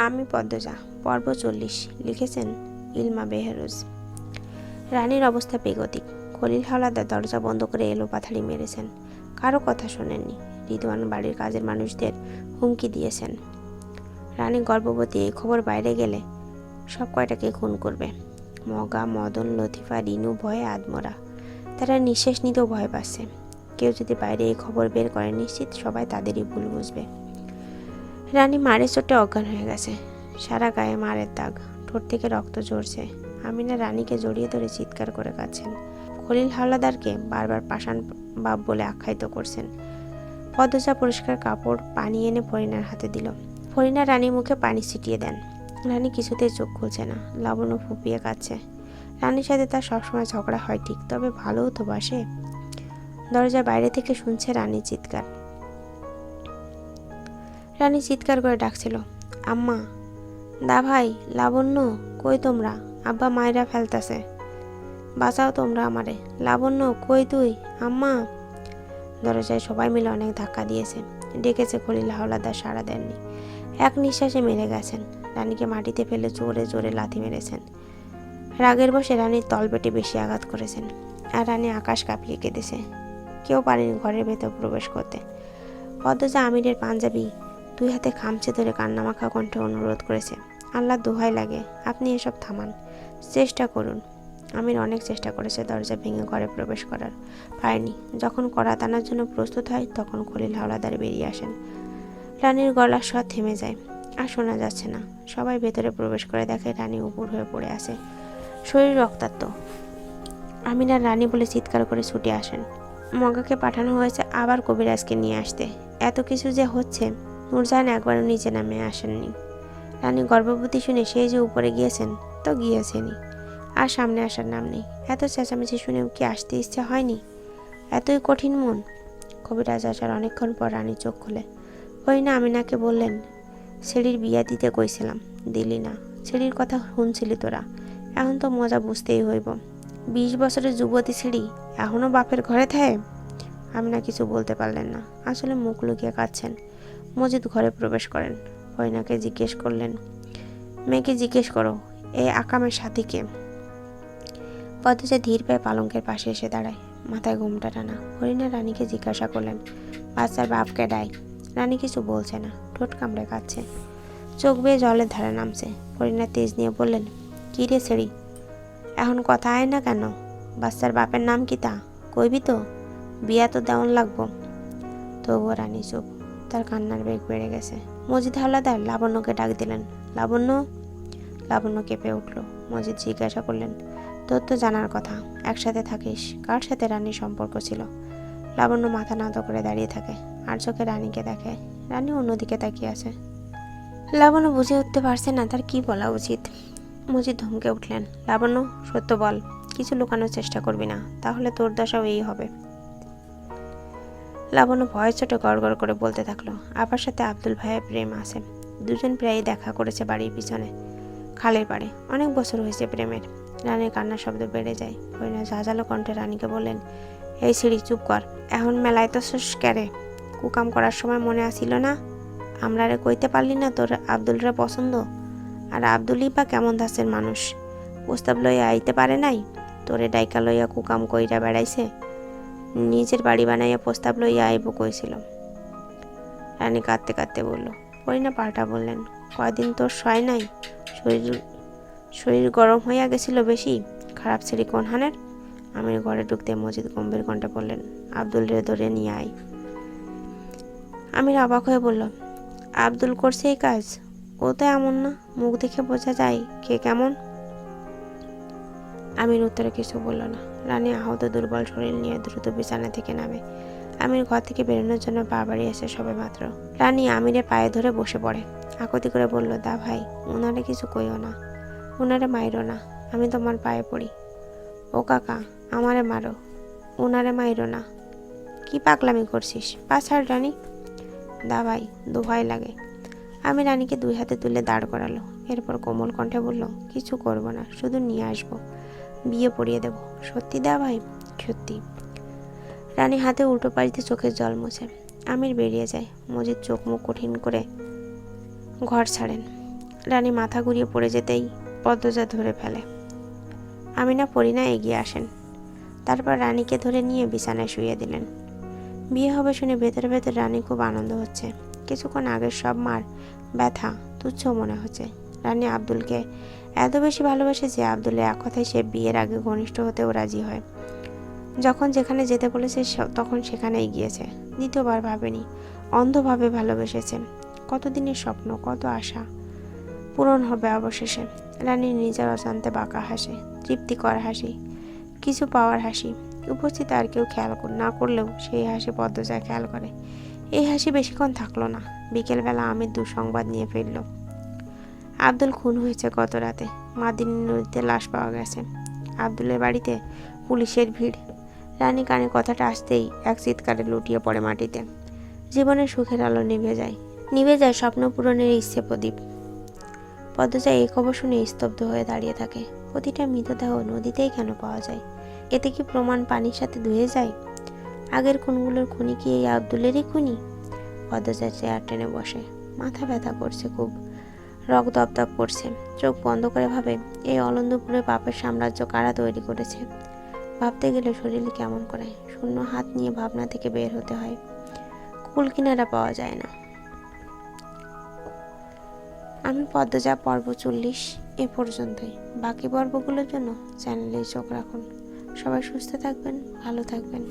আমি পদ্মজা, পর্ব 40, লিখেছেন ইলমা বেহরুজ। রানীর অবস্থা বেগতিক। খলিল হাওলাদার দরজা বন্ধ করে এলোপাথাড়ি মেরেছেন। কারো কথা শোনেননি। রিদওয়ান বাড়ির কাজের মানুষদের হুমকি দিয়েছেন, রানী গর্ভবতী, এই খবর বাইরে গেলে সব কয়টাকে খুন করবে। মগা, মদন, লতিফা, রিনু ভয়ে আদমরা। তারা নিঃশ্বাস নিতেও ভয় পাচ্ছে। কেউ যদি বাইরে এই খবর বের করে, নিশ্চিত সবাই তাদেরই ভুল বুঝবে। রানী মারের চোটে অজ্ঞান হয়ে গেছে। সারা গায়ে মারের দাগ, ঠোঁট থেকে রক্ত ঝরছে। আমিনা রানীকে জড়িয়ে ধরে চিৎকার করে কাঁদছেন। খলিল হাওলাদারকে বারবার পাষাণ বাপ বলে আখ্যায়িত করছেন। পদ্মজা পরিষ্কার কাপড় পানি এনে ফরিনার হাতে দিল। ফরিনা রানীর মুখে পানি ছিটিয়ে দেন। রানী কিছুতেই চোখ খুলছে না। লাবণ্য ফুপিয়ে কাঁদছে। রানীর সাথে তার সবসময় ঝগড়া হয় ঠিক, তবে ভালোও তো বাসে। দরজার বাইরে থেকে শুনছে রানীর চিৎকার। রানী চিৎকার করে ডাকছিল, আম্মা, দা ভাই, লাবণ্য, কই তোমরা? আব্বা মায়েরা ফেলতাছে, বাঁচাও তোমরা আমারে। লাবণ্য, কই তুই? আম্মা। দরজায় সবাই মিলে অনেক ধাক্কা দিয়েছে, ডেকেছে। খলিল হাওলাদার সাড়া দেননি। এক নিঃশ্বাসে মেরে গেছেন। রানীকে মাটিতে ফেলে জোরে জোরে লাথি মেরেছেন। রাগের বসে রানীর তলপেটে বেশি আঘাত করেছেন। আর রানী আকাশ কাঁপিয়ে কেঁদেছে। কেউ পারেনি ঘরের ভেতর প্রবেশ করতে। পদ্মজা আমিরের পাঞ্জাবি 2 হাতে খামচে ধরে কান্নামাখা কণ্ঠে অনুরোধ করেছে, আল্লাহ দোহাই লাগে, আপনি এসব থামান, চেষ্টা করুন। আমির অনেক চেষ্টা করেছে দরজা ভেঙে ঘরে প্রবেশ করার, পারেনি। যখন কড়া টানার জন্য প্রস্তুত হয়, তখন খলিল হাওলাদার বেরিয়ে আসেন। রানীর গলার স্বর থেমে যায়, আর শোনা যাচ্ছে না। সবাই ভেতরে প্রবেশ করে দেখে রানী উপুর হয়ে পড়ে আছে, শরীর রক্তাক্ত। আমির আর রানী বলে চিৎকার করে ছুটে আসেন। মগাকে পাঠানো হয়েছে আবার কবিরাজকে নিয়ে আসতে। এত কিছু যে হচ্ছে, নূরজাহান একবারও নিচে নামে আসেননি। রানী গর্ভবতী শুনে সেই যে উপরে গিয়েছেন, তো গিয়েছেনই, আর সামনে আসার নাম নেই। এত চেঁচামেচি শুনেও কি আসতে ইচ্ছা হয়নি? এতই কঠিন মন? কবিরাজ আসার অনেকক্ষণ পর রানী চোখ খোলে। ফরিনা আমিনাকে বললেন, ছেড়ির বিয়া দিতে কইছিলাম, দিলি না। ছেড়ির কথা শুনছিলি তোরা, এখন তো মজা বুঝতেই হইব। 20 বছরের যুবতী ছেড়ি এখনো বাপের ঘরে থাকে? আমিনা কিছু বলতে পারলেন না। আসলে মুখ লুকিয়ে কাঁদছেন। মজিদ ঘরে প্রবেশ করেন। ফরিনাকে জিজ্ঞেস করলেন, মেয়েকে জিজ্ঞেস করো, এই আকামের সাথীকে। পদ্মজা ধীর পায়ে পালঙ্কের পাশে এসে দাঁড়ায়, মাথায় ঘোমটা টানা। ফরিনা রানীকে জিজ্ঞাসা করলেন, বাচ্চার বাপকে ডাই। রানী কিছু বলছে না, ঠোঁট কামড়ে কাঁদছে, চোখ বেয়ে জলের ধারা নামছে। ফরিনা তেজ নিয়ে বললেন, কি রে ছেড়ি, এখন কথা আয় না কেন? বাচ্চার বাপের নাম কি তা কইবি তো? বিয়া তো দেওয়ান লাগবো। তবুও রানী চুপ। তার কান্নার বেগ বেড়ে গেছে। মজিদ হাওলাদার লাবণ্যকে ডাক দিলেন, লাবণ্য। লাবণ্য কেঁপে উঠল। মজিদ জিজ্ঞাসা করলেন, তোর তো জানার কথা, একসাথে থাকিস, কার সাথে রানীর সম্পর্ক ছিল? লাবণ্য মাথা নত করে দাঁড়িয়ে থাকে, আর চোখে রানীকে দেখে। রানী অন্যদিকে তাকিয়ে আছে। লাবণ্য বুঝে উঠতে পারছে না তার কি বলা উচিত। মজিদ ধমকে উঠলেন, লাবণ্য, সত্য বল, কিছু লুকানোর চেষ্টা করবি না, তাহলে তোর দশাও এই হবে। লাবণ্য ভয় চোটে গড়গড় করে বলতে থাকলো, আপার সাথে আব্দুল ভাইয়ের প্রেম আছে। দুজন প্রায়ই দেখা করেছে বাড়ির পিছনে, খালের পাড়ে। অনেক বছর হয়েছে প্রেমের। রানীর কান্নার শব্দ বেড়ে যায়। ফরিনা ঝাঁঝালো কণ্ঠে রানীকে বললেন, এই ছিড়ি চুপ কর, এখন মেলায় তো শেষ ক্যারে। কুকাম করার সময় মনে আসিল না? আমরারে কইতে পারলি না তোর আব্দুলরা পছন্দ? আর আব্দুলই বা কেমন ধাঁচের মানুষ? প্রস্তাব লইয়া আইতে পারে নাই? তোরে ডাইকা লইয়া কুকাম কইরা বেড়াইছে? নিজের বাড়ি বানাইয়া প্রস্তাব লইয়া আইব কইছিল। রানী কাঁদতে কাঁদতে বলল। ফরিনা পাল্টা বললেন, কয়দিন তোর সয় নাই? শরীর গরম হইয়া গেছিল বেশি? খারাপ ছেড়ি কোন হানের? আমির ঘরে ঢুকতে মজিদ গম্ভীর কণ্ঠে বললেন, আব্দুল রে ধরে নিয়ে আয়। আমির অবাক হয়ে বলল, আব্দুল করছে এই কাজ? ও তো এমন না, মুখ দেখে বোঝা যায় কে কেমন। আমির উত্তরে কিছু বলল না। রানী আহত দুর্বল শরীর নিয়ে দ্রুত বিছানা থেকে নামে। আমির ঘর থেকে বেরোনোর জন্য পা বাড়িয়ে এসে সবে মাত্র। রানী আমিরের পায়ে ধরে বসে পড়ে, আকুতি করে বলল, দা ভাই, ওনারে কিছু কইও না, ওনারে মাইরো না, আমি তোমার পায়ে পড়ি। ও কাকা, আমারে মারো, ওনারে মাইরো না। কি পাগলামি করছিস? পা ছাড় রানী। দা ভাই, দোহাই লাগে। আমি রানীকে 2 হাতে তুলে দাঁড় করালো। এরপর কোমল কণ্ঠে বলল, কিছু করব না, শুধু নিয়ে আসবো, বিয়ে পড়িয়ে দেব। সত্যি দা ভাই? সত্যি। রানী হাতে উল্টো পাশে চোখের জল মুছে। আমির বেরিয়ে যায়। মজিদ চোখ মুখ কঠিন করে ঘর ছাড়েন। রানী মাথা ঘুরিয়ে পড়ে যেতেই পদ্মজা ধরে ফেলে। আমিনা পরিণা এগিয়ে আসেন, তারপর রানীকে ধরে নিয়ে বিছানায় শুইয়ে দিলেন। বিয়ে হবে শুনে ভেতরে ভেতরে রানী খুব আনন্দ হচ্ছে। কিছুক্ষণ আগের সব মার ব্যথা তুচ্ছ মনে হচ্ছে। রানী আব্দুলকে এত বেশি ভালোবাসে যে আব্দুলের এক কথায় সে বিয়ের আগে ঘনিষ্ঠ হতেও রাজি হয়। যখন যেখানে যেতে বলেছে তখন সেখানেই গিয়েছে। দ্বিতীয়বার ভাবেনি, অন্ধভাবে ভালোবেসেছে। কতদিনের স্বপ্ন, কত আশা পূরণ হবে অবশেষে। রানী নিজের অজান্তে বাঁকা হাসে, তৃপ্তিকর হাসি, কিছু পাওয়ার হাসি। উপস্থিত আর কেউ খেয়াল না করলেও সেই হাসি পদ্মজা খেয়াল করে। এই হাসি বেশিক্ষণ থাকলো না। বিকেলবেলা আমির দুঃসংবাদ নিয়ে ফিরল। আব্দুল খুন হয়েছে গত রাতে। মাদিনী নদীতে লাশ পাওয়া গেছে। আব্দুলের বাড়িতে পুলিশের ভিড়। রানী কানে কথাটা আসতেই এক চিৎকারে লুটিয়ে পড়ে মাটিতে। জীবনের সুখের আলো নিভে যায়, নিভে যায় স্বপ্ন পূরণের ইচ্ছে প্রদীপ। পদ্মজা এই খবর শুনে স্তব্ধ হয়ে দাঁড়িয়ে থাকে। প্রতিটা মৃতদেহ নদীতেই কেন পাওয়া যায়? এতে কি প্রমাণ পানির সাথে ধুয়ে যায়? আগের খুনগুলোর খুনি কি এই আব্দুলেরই খুনি? পদ্মজা চেয়ার টেনে বসে, মাথা ব্যথা করছে খুব, রক্ত দপদপ করছে। চোখ বন্ধ করে ভাবে, এই অলন্দপুরে পাপের সাম্রাজ্য কারা তৈরি করেছে? ভাবতে গেলে শরীর কেমন করে, শূন্য হাত নিয়ে ভাবনা থেকে বের হতে হয়। কুল কিনারা পাওয়া যায় না। আমি পদ্মজা পর্ব 40 এ পর্যন্তই। বাকি পর্বগুলোর জন্য চ্যানেলে চোখ রাখুন। সবাই সুস্থ থাকবেন, ভালো থাকবেন।